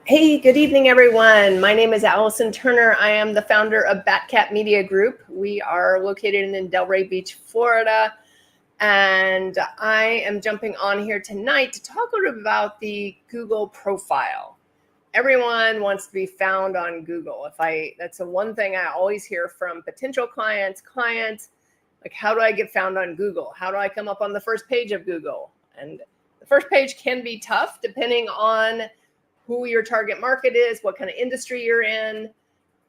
Hey, good evening, everyone. My name is Allison Turner. I am the founder of Batcat Media Group. We are located in Delray Beach, Florida. And I am jumping on here tonight to talk a little bit about the Google profile. Everyone wants to be found on Google. That's the one thing I always hear from potential clients, like, how do I get found on Google? How do I come up on the first page of Google? And the first page can be tough depending on who your target market is, what kind of industry you're in.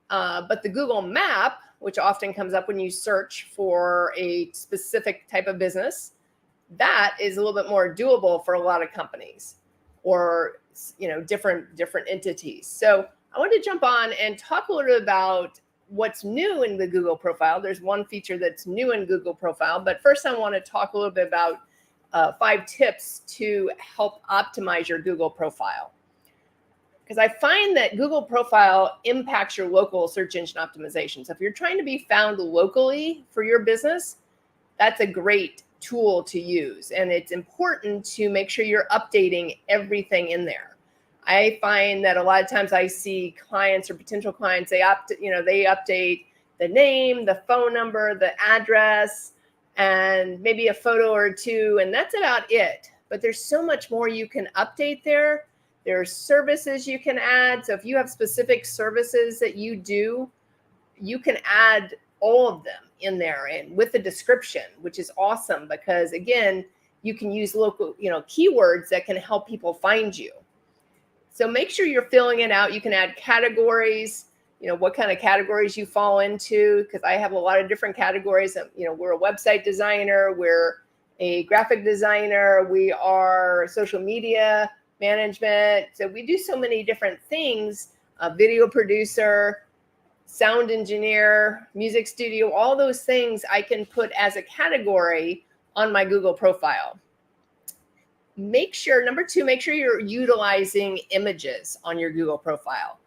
But the Google map, which often comes up when you search for a specific type of business, that is a little bit more doable for a lot of companies or different entities. So I want to jump on and talk a little bit about what's new in the Google profile. There's one feature that's new in Google profile, but first I want to talk a little bit about 5 tips to help optimize your Google profile. Because I find that Google profile impacts your local search engine optimization. So if you're trying to be found locally for your business, that's a great tool to use. And it's important to make sure you're updating everything in there. I find that a lot of times I see clients or potential clients, they update the name, the phone number, the address, and maybe a photo or two, and that's about it. But there's so much more you can update there. There's services you can add. So if you have specific services that you do, you can add all of them in there and with the description, which is awesome because, again, you can use local, keywords that can help people find you. So make sure you're filling it out. You can add categories, what kind of categories you fall into, because I have a lot of different categories. We're a website designer, we're a graphic designer, we are social media management. So we do so many different things, a video producer, sound engineer, music studio, all those things I can put as a category on my Google profile. Number 2, make sure you're utilizing images on your Google profile.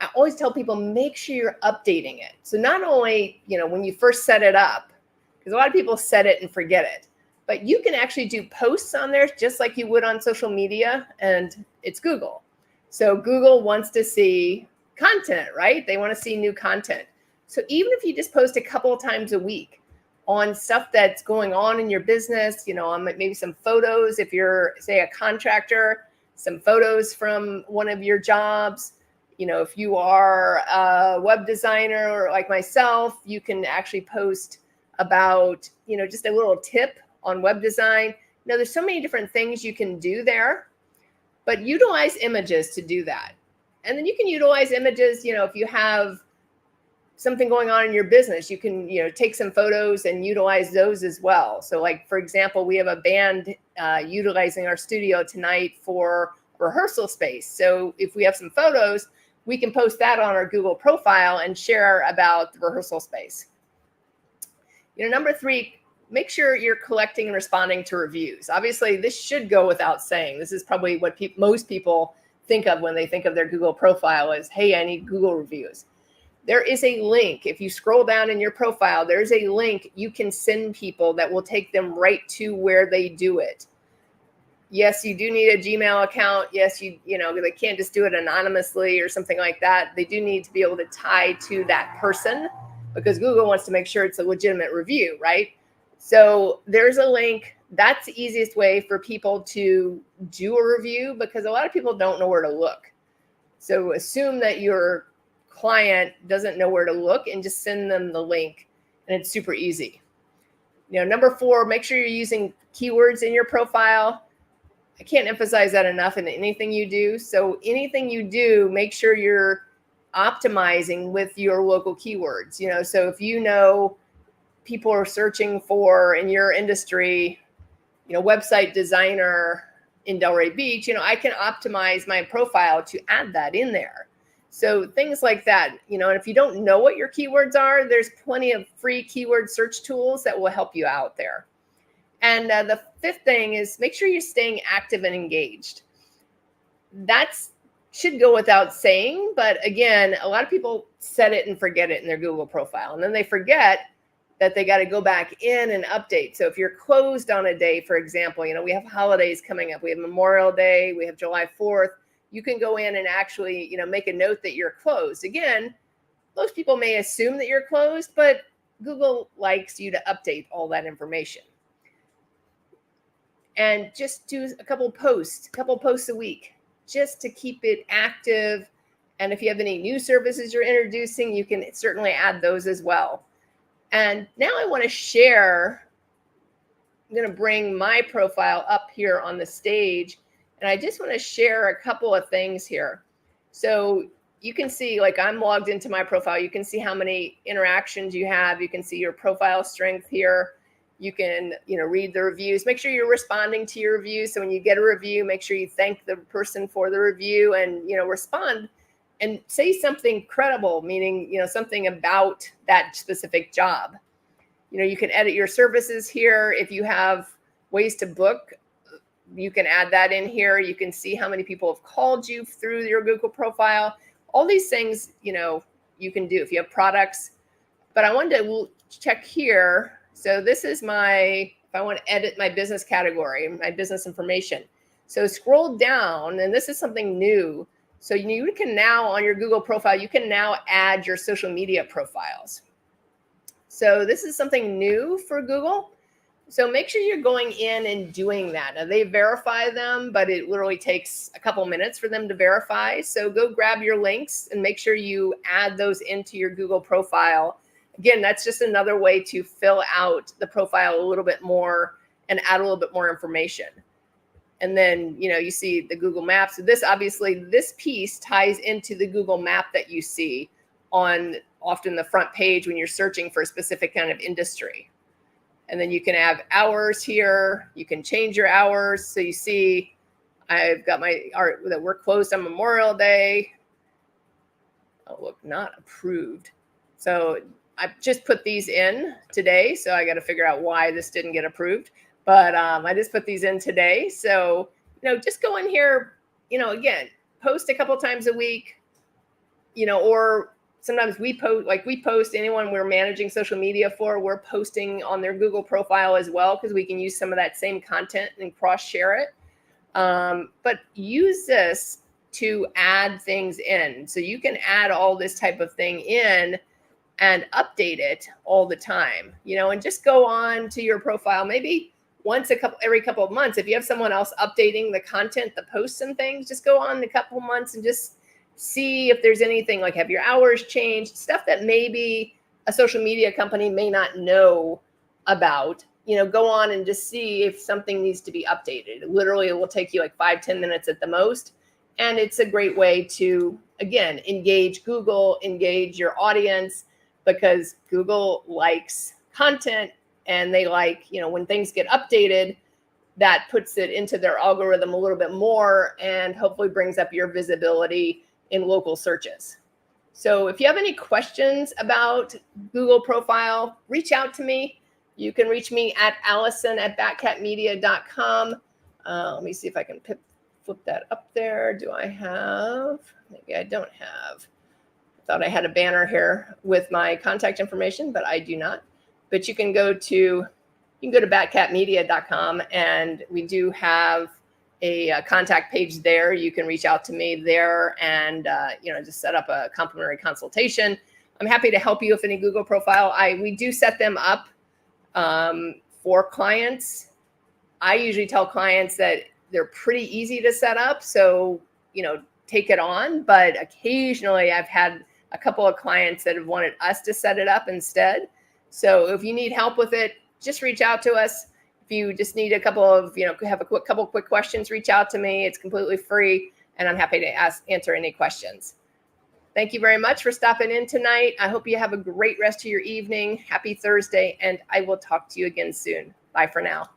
I always tell people, make sure you're updating it. So not only, when you first set it up, because a lot of people set it and forget it, but you can actually do posts on there just like you would on social media, and it's Google. So Google wants to see content, right? They want to see new content. So even if you just post a couple of times a week on stuff that's going on in your business, on maybe some photos, if you're, say, a contractor, some photos from one of your jobs. If you are a web designer or like myself, you can actually post about, just a little tip on web design. There's so many different things you can do there, but utilize images to do that. And then you can utilize images, if you have something going on in your business, you can, take some photos and utilize those as well. So like, for example, we have a band utilizing our studio tonight for rehearsal space. So if we have some photos, we can post that on our Google profile and share about the rehearsal space. Number 3, make sure you're collecting and responding to reviews. Obviously, this should go without saying. This is probably what most people think of when they think of their Google profile is, hey, I need Google reviews. There is a link. If you scroll down in your profile, there's a link you can send people that will take them right to where they do it. Yes, you do need a Gmail account. Yes, they can't just do it anonymously or something like that. They do need to be able to tie to that person because Google wants to make sure it's a legitimate review, right? So there's a link. That's the easiest way for people to do a review because a lot of people don't know where to look. So assume that your client doesn't know where to look and just send them the link, and it's super easy. Number 4, make sure you're using keywords in your profile. I can't emphasize that enough in anything you do. So anything you do, make sure you're optimizing with your local keywords. So if people are searching for, in your industry, website designer in Delray Beach, I can optimize my profile to add that in there. So things like that, and if you don't know what your keywords are, there's plenty of free keyword search tools that will help you out there. And the 5th thing is make sure you're staying active and engaged. That should go without saying, but again, a lot of people set it and forget it in their Google profile, and then they forget that they got to go back in and update. So if you're closed on a day, for example, we have holidays coming up. We have Memorial Day, we have July 4th. you can go in and actually, make a note that you're closed. Again, most people may assume that you're closed, but Google likes you to update all that information. And just do a couple posts a week, just to keep it active. And if you have any new services you're introducing, you can certainly add those as well. And now I want to share, I'm going to bring my profile up here on the stage, and I just want to share a couple of things here. So you can see, like, I'm logged into my profile. You can see how many interactions you have. You can see your profile strength here. You can, read the reviews. Make sure you're responding to your reviews. So when you get a review, make sure you thank the person for the review and, respond and say something credible, meaning, something about that specific job. You can edit your services here. If you have ways to book, you can add that in here. You can see how many people have called you through your Google profile. All these things, you can do if you have products. But I wanted to check here. So this is if I want to edit my business category, my business information. So scroll down, and this is something new. So you can now, on your Google profile, you can now add your social media profiles. So this is something new for Google. So make sure you're going in and doing that. Now, they verify them, but it literally takes a couple minutes for them to verify. So go grab your links and make sure you add those into your Google profile. Again, that's just another way to fill out the profile a little bit more and add a little bit more information. And then, you see the Google Maps. So this piece ties into the Google Map that you see on often the front page when you're searching for a specific kind of industry. And then you can have hours here. You can change your hours. So you see, I've got that we're closed on Memorial Day. Oh, look, not approved. So I just put these in today. So I got to figure out why this didn't get approved. But I just put these in today. So, just go in here, again, post a couple times a week, or sometimes we post anyone we're managing social media for, we're posting on their Google profile as well, because we can use some of that same content and cross share it. But use this to add things in. So you can add all this type of thing in and update it all the time, and just go on to your profile, maybe every couple of months. If you have someone else updating the content, the posts and things, just go on a couple of months and just see if there's anything, like, have your hours changed, stuff that maybe a social media company may not know about. Go on and just see if something needs to be updated. Literally, it will take you like 5-10 minutes at the most. And it's a great way to, again, engage Google, engage your audience, because Google likes content, and they like, when things get updated, that puts it into their algorithm a little bit more and hopefully brings up your visibility in local searches. So if you have any questions about Google profile, reach out to me. You can reach me at allison@batcatmedia.com. Let me see if I can flip that up there. Do I have? Maybe I don't have. I thought I had a banner here with my contact information, but I do not. But you can go to batcatmedia.com, and we do have a contact page there. You can reach out to me there and just set up a complimentary consultation. I'm happy to help you with any Google profile. We do set them up for clients. I usually tell clients that they're pretty easy to set up, so take it on. But occasionally I've had a couple of clients that have wanted us to set it up instead. So if you need help with it, just reach out to us. If you just need a couple of, have a couple quick questions, reach out to me. It's completely free, and I'm happy to answer any questions. Thank you very much for stopping in tonight. I hope you have a great rest of your evening. Happy Thursday, and I will talk to you again soon. Bye for now.